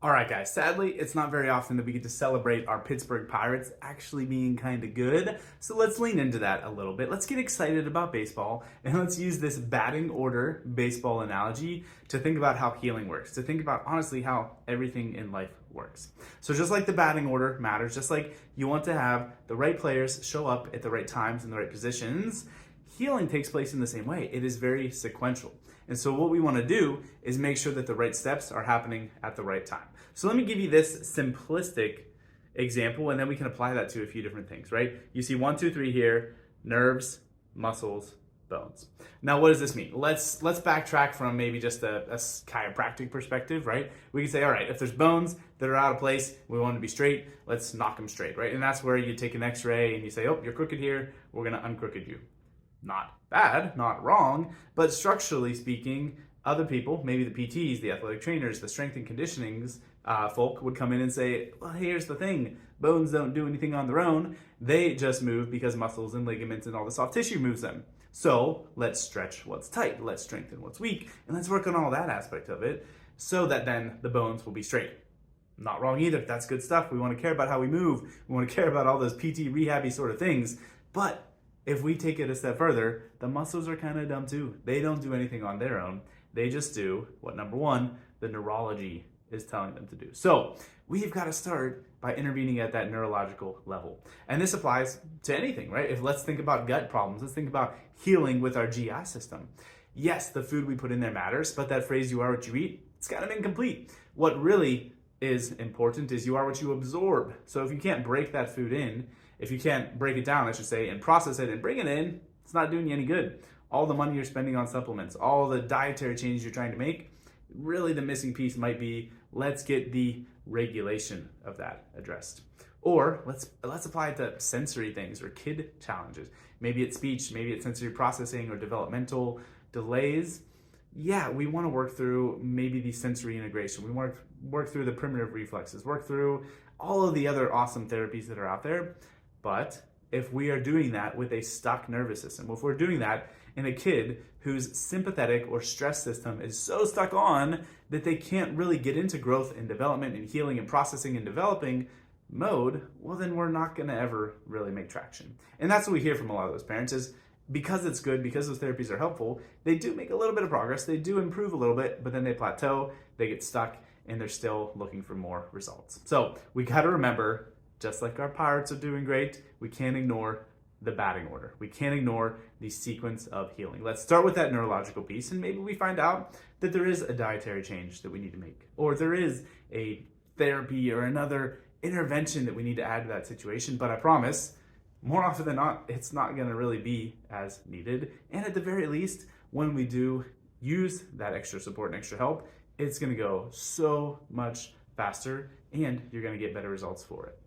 All right, guys, sadly, it's not very often that we get to celebrate our Pittsburgh Pirates actually being kind of good. So let's lean into that a little bit. Let's get excited about baseball and let's use this batting order baseball analogy to think about how healing works, to think about honestly how everything in life works. So just like the batting order matters, just like you want to have the right players show up at the right times in the right positions, healing takes place in the same way. It is very sequential. And so what we want to do is make sure that the right steps are happening at the right time. So let me give you this simplistic example, and then we can apply that to a few different things, right? You see 1, 2, 3 here: nerves, muscles, bones. Now, what does this mean? Let's backtrack from maybe just a chiropractic perspective, right? We can say, all right, if there's bones that are out of place, we want them to be straight, let's knock them straight, right? And that's where you take an x-ray and you say, oh, you're crooked here, we're gonna uncrooked you. Not bad, not wrong, but structurally speaking, other people, maybe the PTs, the athletic trainers, the strength and conditionings folk would come in and say, well, here's the thing, bones don't do anything on their own, they just move because muscles and ligaments and all the soft tissue moves them. So let's stretch what's tight, let's strengthen what's weak, and let's work on all that aspect of it so that then the bones will be straight. Not wrong either, that's good stuff. We want to care about how we move, we want to care about all those PT rehabby sort of things, but if we take it a step further, the muscles are kind of dumb too. They don't do anything on their own. They just do what, number one, the neurology is telling them to do. So we've got to start by intervening at that neurological level. And this applies to anything, right? If let's think about gut problems, let's think about healing with our GI system. Yes, the food we put in there matters, but that phrase, you are what you eat, it's kind of incomplete. What really is important is you are what you absorb. So if you can't break that food in, if you can't break it down, I should say, and process it and bring it in, it's not doing you any good. All the money you're spending on supplements, all the dietary changes you're trying to make, really the missing piece might be, let's get the regulation of that addressed. Or let's apply it to sensory things or kid challenges. Maybe it's speech, maybe it's sensory processing or developmental delays. Yeah, we want to work through maybe the sensory integration. We want to work through the primitive reflexes, work through all of the other awesome therapies that are out there. But if we are doing that with a stuck nervous system, if we're doing that in a kid whose sympathetic or stress system is so stuck on that they can't really get into growth and development and healing and processing and developing mode, well, then we're not going to ever really make traction. And that's what we hear from a lot of those parents is because it's good, because those therapies are helpful, they do make a little bit of progress, they do improve a little bit, but then they plateau, they get stuck, and they're still looking for more results. So we got to remember, just like our Pirates are doing great, we can't ignore the batting order. We can't ignore the sequence of healing. Let's start with that neurological piece, and maybe we find out that there is a dietary change that we need to make, or there is a therapy or another intervention that we need to add to that situation. But I promise, more often than not, it's not going to really be as needed. And at the very least, when we do use that extra support and extra help, it's going to go so much faster, and you're going to get better results for it.